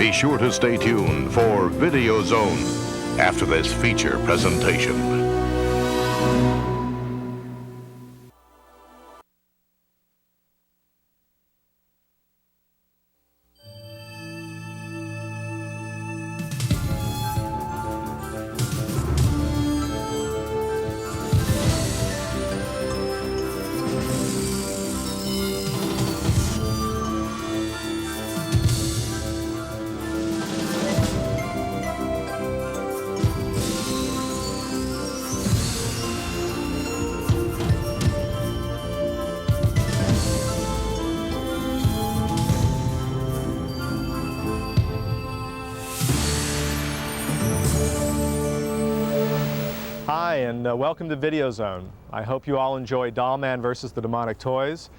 Be sure to stay tuned for Video Zone after this feature presentation. Hi, and welcome to Video Zone. I hope you all enjoy Dollman versus the Demonic Toys.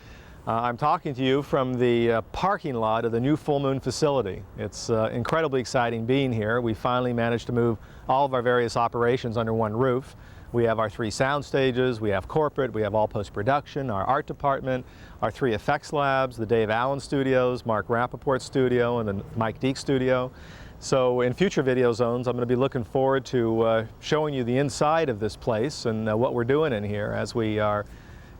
I'm talking to you from the parking lot of the new Full Moon facility. It's incredibly exciting being here. We finally managed to move all of our various operations under one roof. We have our 3 sound stages, we have corporate, we have all post-production, our art department, our 3 effects labs, the Dave Allen studios, Mark Rappaport's studio, and the Mike Deek studio. So in future Video Zones, I'm going to be looking forward to showing you the inside of this place and what we're doing in here as we are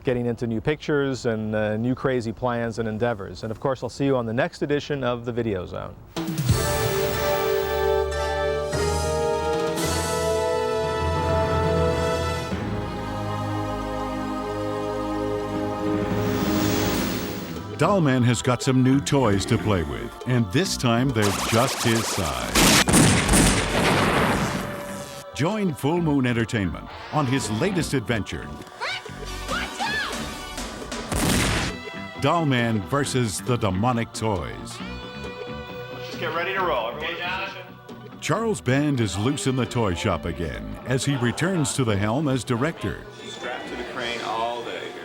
getting into new pictures and new crazy plans and endeavors. And of course, I'll see you on the next edition of the Video Zone. Dollman has got some new toys to play with, and this time they're just his size. Join Full Moon Entertainment on his latest adventure, Dollman versus the Demonic Toys. Let's just get ready to roll. Everyone's position. Charles Band is loose in the toy shop again as he returns to the helm as director. Strapped to the crane all day here.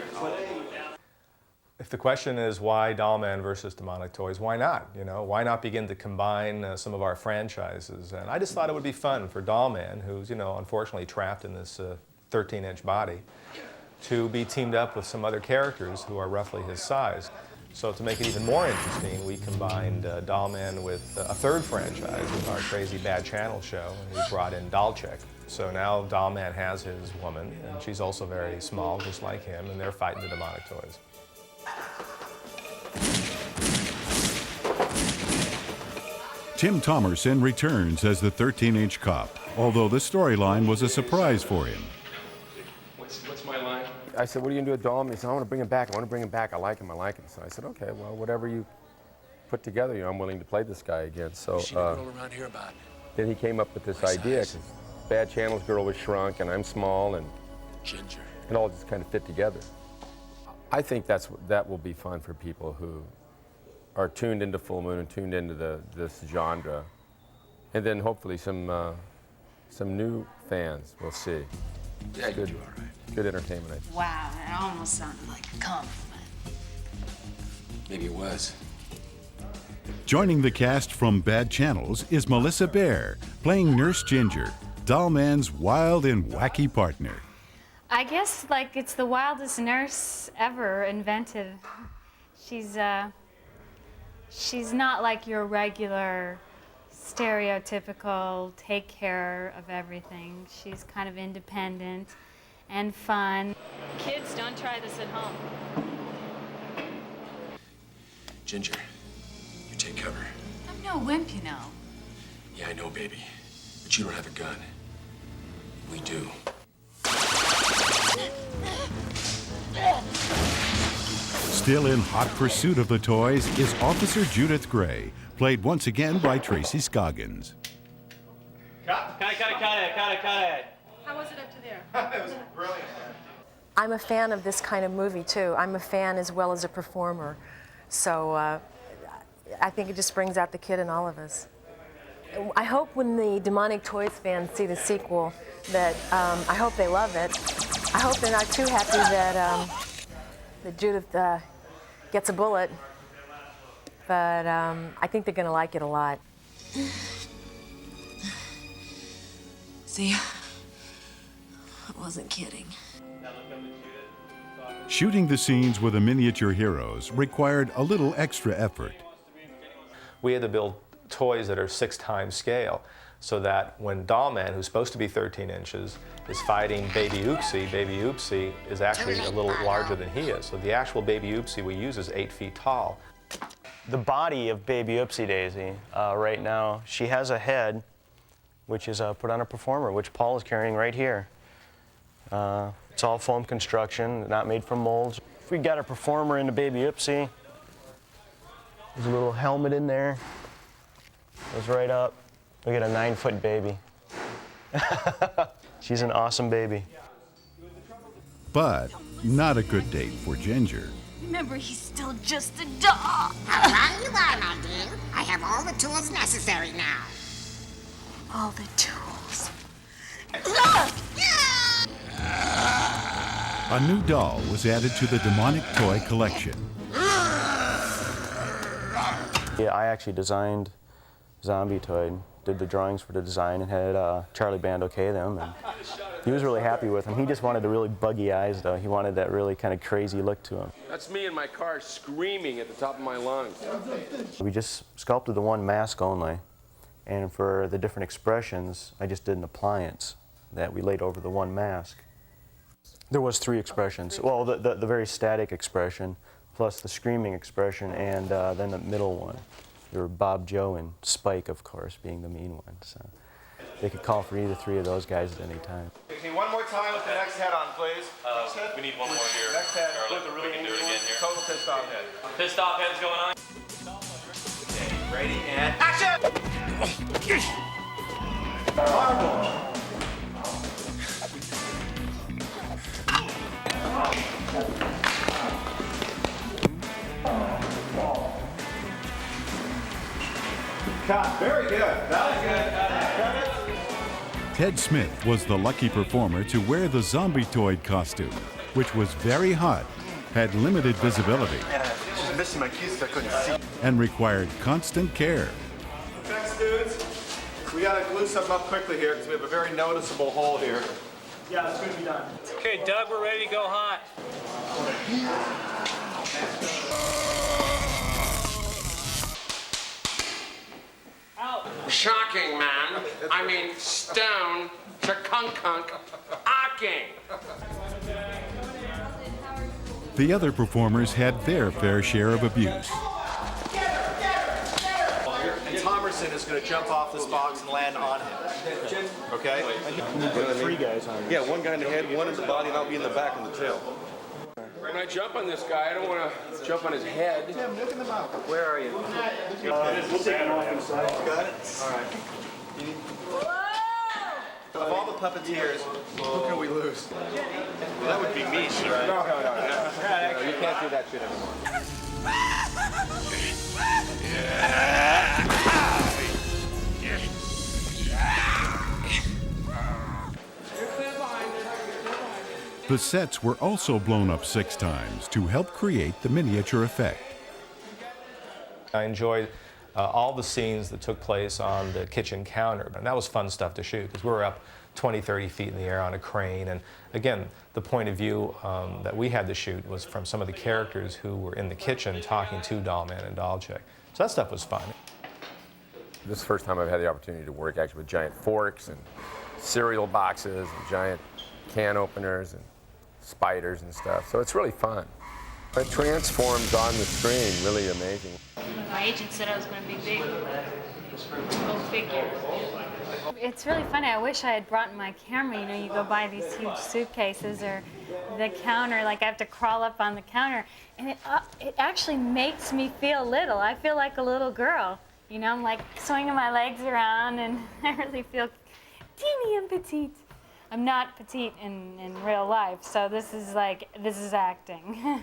If the question is why Dollman versus Demonic Toys, why not? You know, why not begin to combine some of our franchises? And I just thought it would be fun for Dollman, who's, you know, unfortunately trapped in this 13-inch body, to be teamed up with some other characters who are roughly his size. So to make it even more interesting, we combined Dollman with a third franchise with our crazy Bad Channel show, and we brought in Dollchick. So now Dollman has his woman, and she's also very small, just like him, and they're fighting the Demonic Toys. Tim Thomerson returns as the 13-inch cop, although the storyline was a surprise for him. What's my line? I said, what are you going to do with Dollman? He said, I want to bring him back. I want to bring him back. I like him. I like him. So I said, okay, well, whatever you put together, you know, I'm willing to play this guy again. So around here about then he came up with this my idea. size. 'Cause Bad Channel's girl was shrunk, and I'm small, and Ginger. it all just kind of fit together. I think that will be fun for people who are tuned into Full Moon and tuned into this genre, and then hopefully some new fans will see. Yeah, you do all right. Good entertainment, I think. Wow, that almost sounded like a compliment. Maybe it was. Joining the cast from Bad Channels is Melissa Bear, playing Nurse Ginger, Dollman's wild and wacky partner. I guess like it's the wildest nurse ever invented. She's not like your regular stereotypical take care of everything. She's kind of independent and fun. Kids, don't try this at home. Ginger, you take cover. I'm no wimp, you know. Yeah, I know, baby. But you don't have a gun. We do. Still in hot pursuit of the toys is Officer Judith Gray, played once again by Tracy Scoggins. Cut it. How was it up to there? It was brilliant. I'm a fan of this kind of movie, too. I'm a fan as well as a performer. So I think it just brings out the kid in all of us. I hope when the Demonic Toys fans see the sequel that I hope they love it. I hope they're not too happy that Judith gets a bullet. But I think they're going to like it a lot. See, I wasn't kidding. Shooting the scenes with the miniature heroes required a little extra effort. We had to build toys that are 6 times scale, so that when Dollman, who's supposed to be 13 inches, is fighting Baby Oopsie is actually a little larger than he is. So the actual Baby Oopsie we use is 8 feet tall. The body of Baby Oopsie Daisy, right now, she has a head, which is put on a performer, which Paul is carrying right here. It's all foam construction, not made from molds. If we got a performer into Baby Oopsie, there's a little helmet in there. Goes right up. We got a 9-foot baby. She's an awesome baby. But not a good date for Ginger. Remember, he's still just a dog. How right you are, my dear. I have all the tools necessary now. All the tools. A new doll was added to the demonic toy collection. Yeah, I actually designed Zombie Toy, did the drawings for the design, and had Charlie Band okay them, and he was really happy with them. He just wanted the really buggy eyes, though. He wanted that really kind of crazy look to him. That's me in my car screaming at the top of my lungs. We just sculpted the one mask only, and for the different expressions, I just did an appliance that we laid over the one mask. There was 3 expressions. Well, the very static expression, plus the screaming expression, and then the middle one. There were Bob, Joe, and Spike, of course, being the mean one. So they could call for either 3 of those guys at any time. Okay, one more time with the next head on, please. We need one more here. Next head. Charlie, we can do it again here. Total pissed off head. Pissed off head's going on. Okay, ready and action! Cut. Very good. That was good. Ted Smith was the lucky performer to wear the zombie toy costume, which was very hot, had limited visibility, Just missing my keys so I couldn't see. and required constant care. Thanks, dudes. We gotta glue something up quickly here because we have a very noticeable hole here. Yeah, it's going to be done. Okay, Doug, we're ready to go hot. Shocking, man. I mean, stone to kunk, arcing. The other performers had their fair share of abuse. And Thomerson is going to jump off this box and land on him. Okay? 3 guys on it. Yeah, one guy in the head, one in the body, and I'll be in the back and the tail. When I jump on this guy, I don't want to jump on his head. Where are you? We'll take it off inside. Got it? All right. Of all the puppeteers, who can we lose? Well, that would be me, sir. No, you can't do that shit anymore. The sets were also blown up 6 times to help create the miniature effect. I enjoyed all the scenes that took place on the kitchen counter, and that was fun stuff to shoot because we were up 20, 30 feet in the air on a crane, and again, the point of view that we had to shoot was from some of the characters who were in the kitchen talking to Dollman and Dollchick. So that stuff was fun. This is the first time I've had the opportunity to work actually with giant forks and cereal boxes and giant can openers and spiders and stuff, so it's really fun. It transforms on the screen, really amazing. My agent said I was going to be big. Go figure. It's really funny. I wish I had brought my camera. You know, you go buy these huge suitcases or the counter, like I have to crawl up on the counter, and it actually makes me feel little. I feel like a little girl. You know, I'm like swinging my legs around, and I really feel teeny and petite. I'm not petite in real life, so this is acting.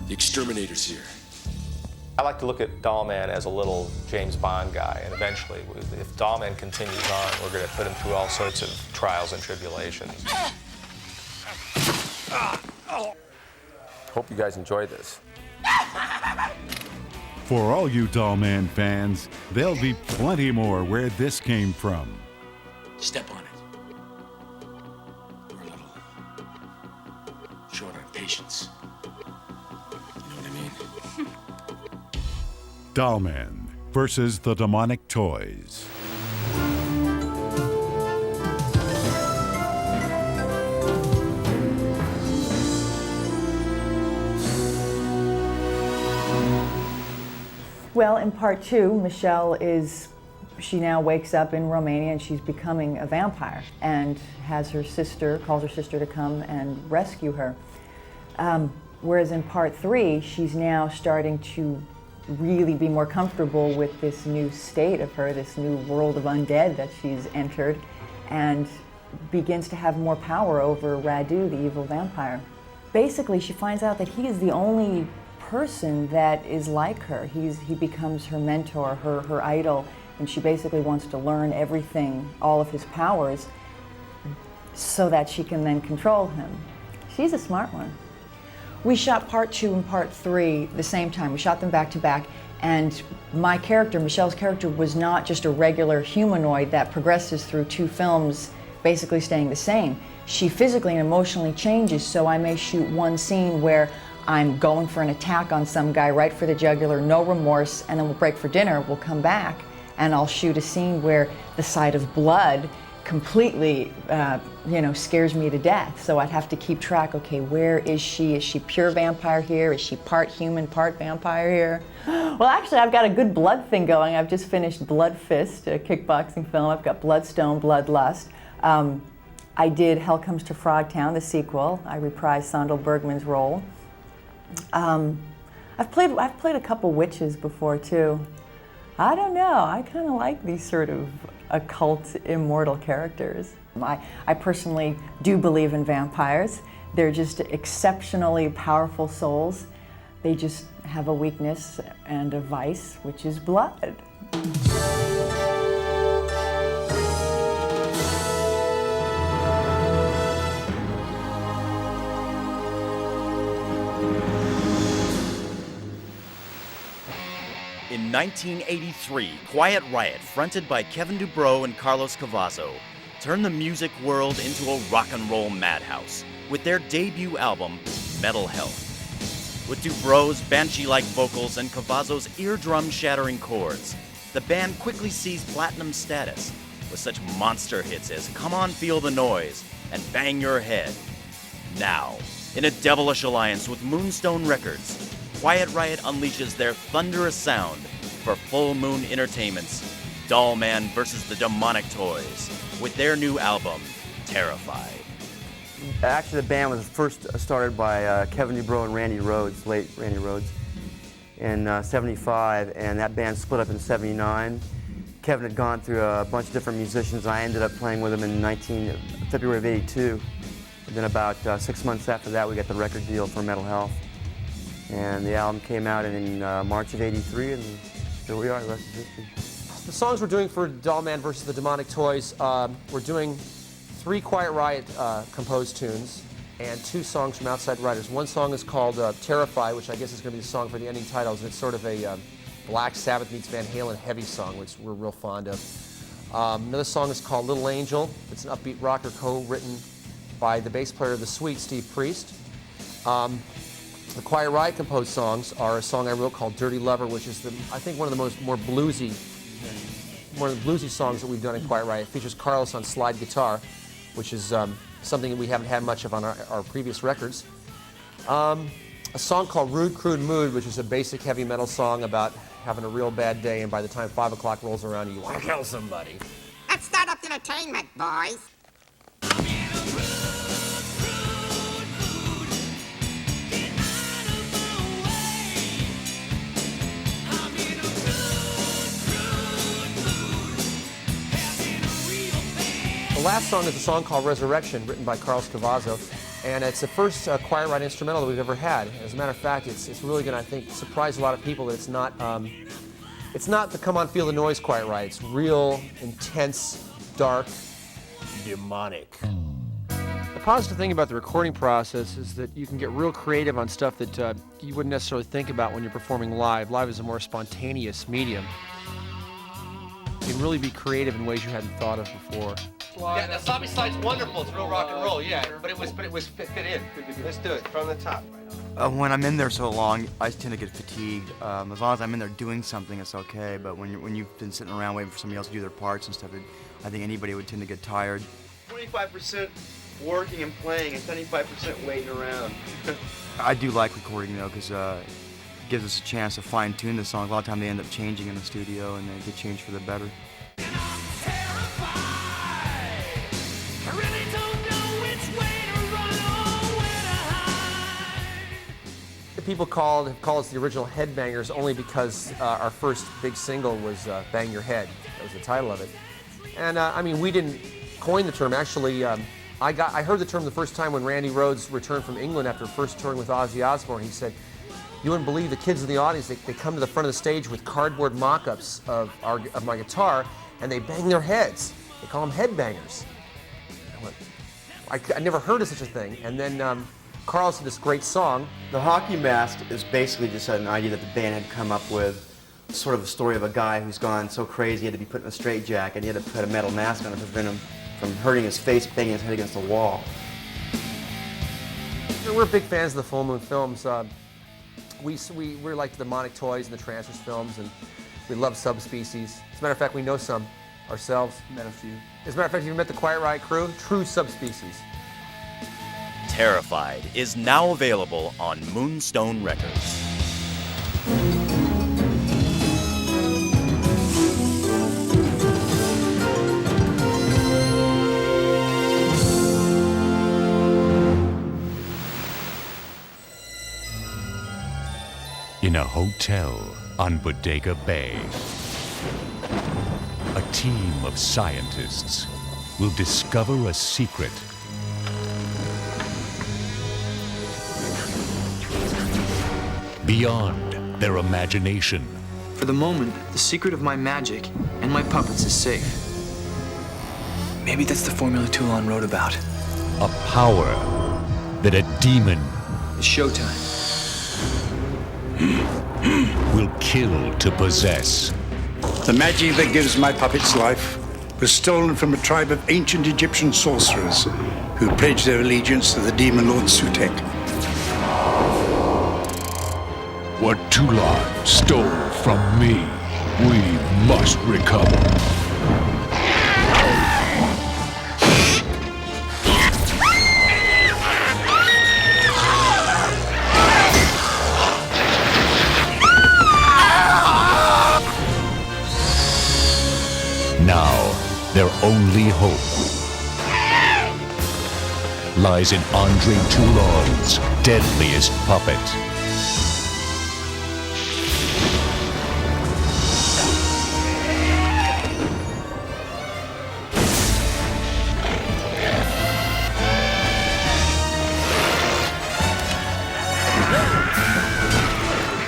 The exterminator's here. I like to look at Dollman as a little James Bond guy, and eventually, if Dollman continues on, we're going to put him through all sorts of trials and tribulations. Hope you guys enjoy this. For all you Dollman fans, there'll be plenty more where this came from. Step on it. For a little. Dollman versus the Demonic Toys. Well, in part two, Michelle she now wakes up in Romania and she's becoming a vampire and calls her sister to come and rescue her. Whereas in part three, she's now starting to really be more comfortable with this new state of her, this new world of undead that she's entered, and begins to have more power over Radu, the evil vampire. Basically, she finds out that he is the only person that is like her. He becomes her mentor, her idol, and she basically wants to learn everything, all of his powers, so that she can then control him. She's a smart one. We shot part two and part three the same time. We shot them back to back, and my character, Michelle's character, was not just a regular humanoid that progresses through two films basically staying the same. She physically and emotionally changes, so I may shoot one scene where I'm going for an attack on some guy right for the jugular, no remorse, and then we'll break for dinner, we'll come back, and I'll shoot a scene where the sight of blood completely, scares me to death. So I'd have to keep track, okay, where is she? Is she pure vampire here? Is she part human, part vampire here? Well, actually, I've got a good blood thing going. I've just finished Blood Fist, a kickboxing film. I've got Bloodstone, Bloodlust. I did Hell Comes to Frogtown, the sequel. I reprised Sondel Bergman's role. I've played a couple witches before too. I don't know, I kind of like these sort of occult, immortal characters. I personally do believe in vampires. They're just exceptionally powerful souls. They just have a weakness and a vice, which is blood. In 1983, Quiet Riot, fronted by Kevin Dubrow and Carlos Cavazo, turned the music world into a rock and roll madhouse with their debut album, Metal Health. With Dubrow's banshee-like vocals and Cavazo's eardrum-shattering chords, the band quickly seized platinum status with such monster hits as Come On Feel the Noise and Bang Your Head. Now, in a devilish alliance with Moonstone Records, Quiet Riot unleashes their thunderous sound for Full Moon Entertainment's Dollman vs. the Demonic Toys with their new album, Terrified. Actually, the band was first started by Kevin Dubrow and Randy Rhoads, late Randy Rhoads, in '75, and that band split up in '79. Kevin had gone through a bunch of different musicians. I ended up playing with him in February of '82. And then about 6 months after that, we got the record deal for Metal Health. And the album came out in March of '83, and here we are, the rest is history. The songs we're doing for Dollman versus the Demonic Toys, we're doing 3 Quiet Riot composed tunes and 2 songs from outside writers. One song is called Terrify, which I guess is going to be the song for the ending titles. It's sort of a Black Sabbath meets Van Halen heavy song, which we're real fond of. Another song is called Little Angel. It's an upbeat rocker co-written by the bass player of The Sweet, Steve Priest. The Quiet Riot composed songs are a song I wrote called Dirty Lover, which is, I think, one of the more bluesy songs that we've done in Quiet Riot. It features Carlos on slide guitar, which is something that we haven't had much of on our previous records. A song called Rude Crude Mood, which is a basic heavy metal song about having a real bad day, and by the time 5 o'clock rolls around, you want to kill somebody. Let's start up the entertainment, boys. The last song is a song called Resurrection, written by Carlos Cavazo, and it's the first Quiet Riot instrumental that we've ever had. As a matter of fact, it's really going to, I think, surprise a lot of people that it's not the Come On Feel the Noise Quiet Riot. It's real, intense, dark, demonic. The positive thing about the recording process is that you can get real creative on stuff that you wouldn't necessarily think about when you're performing live. Live is a more spontaneous medium. You can really be creative in ways you hadn't thought of before. Yeah, the sloppy slide's wonderful. It's real rock and roll, yeah. But it was fit in. Let's do it from the top. When I'm in there so long, I tend to get fatigued. As long as I'm in there doing something, it's okay. But when you've been sitting around waiting for somebody else to do their parts and stuff, I think anybody would tend to get tired. 25% working and playing and 75% waiting around. I do like recording though, because it gives us a chance to fine-tune the songs. A lot of time they end up changing in the studio, and they get changed for the better. People have called us the original Headbangers only because our first big single was Bang Your Head. That was the title of it. And I mean, we didn't coin the term. Actually, I heard the term the first time when Randy Rhoads returned from England after first touring with Ozzy Osbourne. He said, "You wouldn't believe the kids in the audience, they come to the front of the stage with cardboard mock-ups of my guitar, and they bang their heads. They call them headbangers." I never heard of such a thing. And then Carlos had this great song. The hockey mask is basically just an idea that the band had come up with, sort of the story of a guy who's gone so crazy he had to be put in a straitjacket, and he had to put a metal mask on to prevent him from hurting his face, banging his head against the wall. We're big fans of the Full Moon films. We like the Demonic Toys and the Trancers films, and we love Subspecies. As a matter of fact, we know some ourselves. Met a few. As a matter of fact, you met the Quiet Riot crew? True Subspecies. Terrified is now available on Moonstone Records. In a hotel on Bodega Bay, a team of scientists will discover a secret beyond their imagination. For the moment, the secret of my magic and my puppets is safe. Maybe that's the formula Toulon wrote about. A power that a demon It's showtime. will kill to possess. The magic that gives my puppets life was stolen from a tribe of ancient Egyptian sorcerers who pledged their allegiance to the demon lord Sutek. What Toulon stole from me, we must recover. Now, their only hope lies in Andre Toulon's deadliest puppet.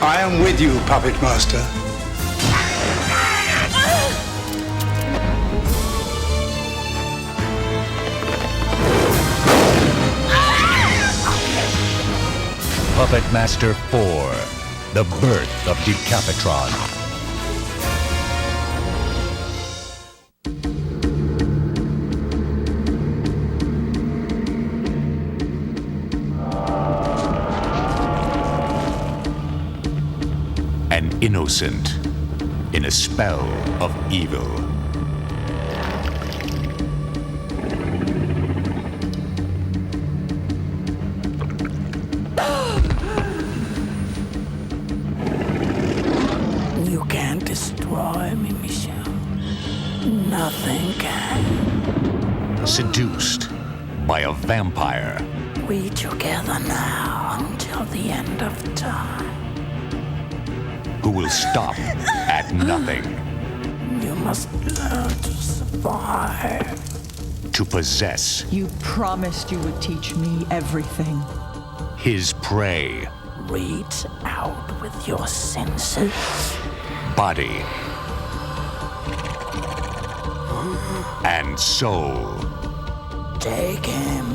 I am with you, Puppet Master. Puppet Master 4, The Birth of Decapitron. An innocent in a spell of evil. You can't destroy me, Michel. Nothing can. Seduced by a vampire. We together now until the end of time. Who will stop at nothing. You must learn to survive. To possess You promised you would teach me everything. his prey. Reach out with your senses. Body and soul. Take him.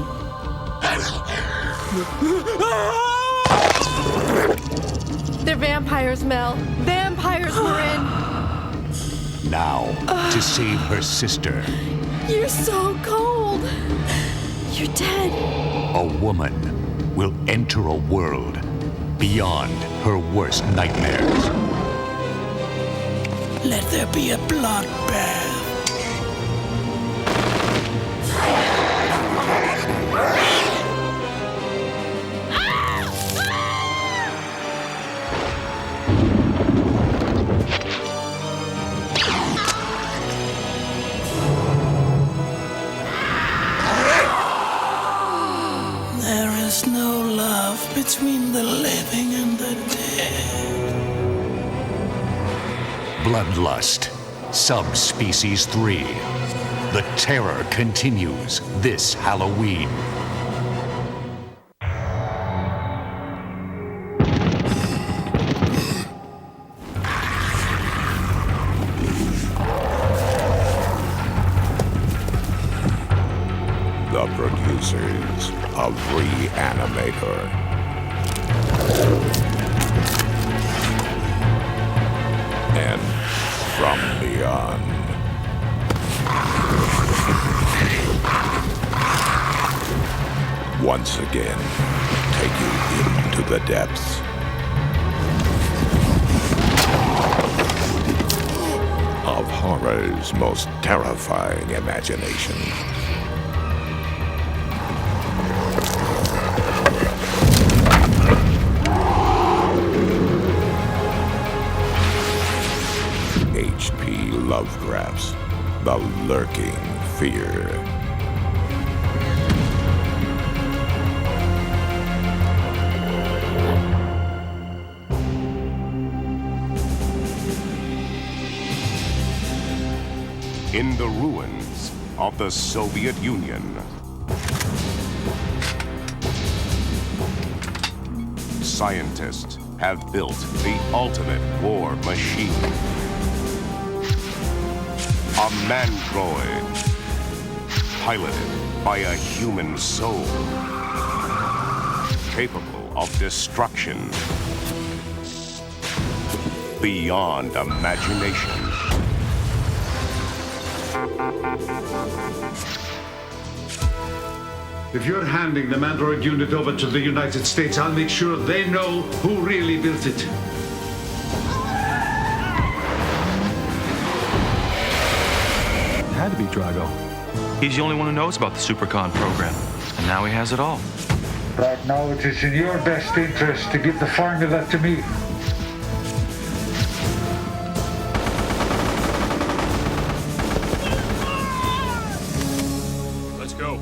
They're vampires, Mel. Vampires, Marin. Now, to save her sister, You're so cold. You're dead. a woman will enter a world beyond her worst nightmares. Let there be a bloodbath. There is no love between the living and the dead. Bloodlust, Subspecies 3. The terror continues this Halloween. The producers of Reanimator. And from beyond. Once again, take you into the depths. Of horror's most terrifying imagination. H.P. Lovecraft's The Lurking Fear. In the ruins of the Soviet Union, scientists have built the ultimate war machine. A mandroid, piloted by a human soul, capable of destruction beyond imagination. If you're handing the Mandroid unit over to the United States, I'll make sure they know who really built it. It had to be Drago. He's the only one who knows about the Supercon program, and now he has it all. Right now, it is in your best interest to give the formula to me. Let's go.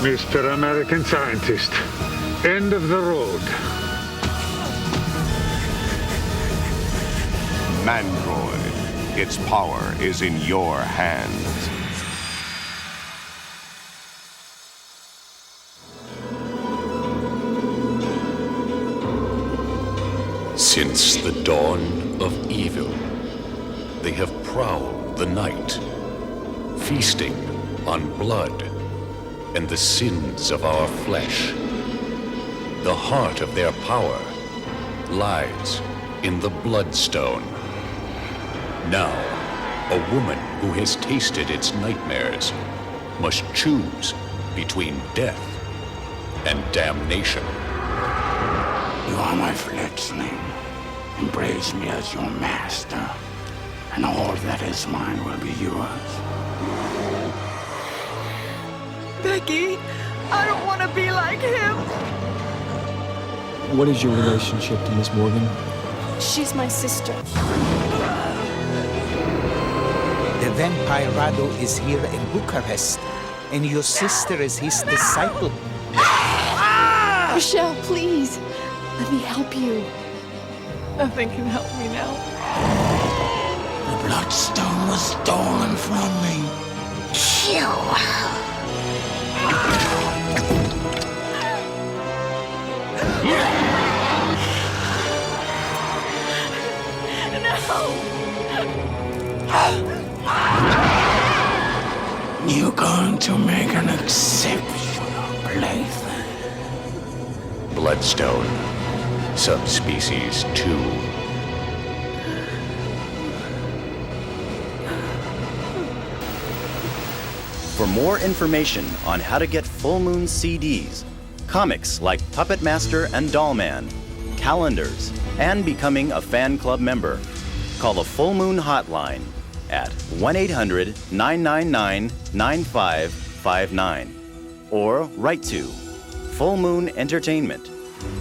Mr. American Scientist, end of the road. Mandroid, its power is in your hands. Since the dawn of evil, they have prowled the night, feasting on blood and the sins of our flesh. The heart of their power lies in the bloodstone. Now, a woman who has tasted its nightmares must choose between death and damnation. You are my fledgling. Embrace me as your master, and all that is mine will be yours. Becky, I don't want to be like him. What is your relationship to Miss Morgan? She's my sister. The Vampirado is here in Bucharest, and your sister is his disciple. Michelle, please, let me help you. Nothing can help me now. The Bloodstone was stolen from me. Kill. No! You're going to make an exceptional plaything. Bloodstone, subspecies 2. For more information on how to get Full Moon CDs, comics like Puppet Master and Dollman, calendars, and becoming a fan club member, call the Full Moon hotline at 1-800-999-9559 or write to Full Moon Entertainment,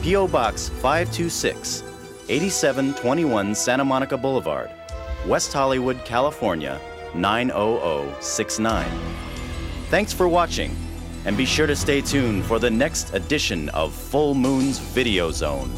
P.O. Box 526, 8721 Santa Monica Boulevard, West Hollywood, California, 90069. Thanks for watching, and be sure to stay tuned for the next edition of Full Moon's Video Zone.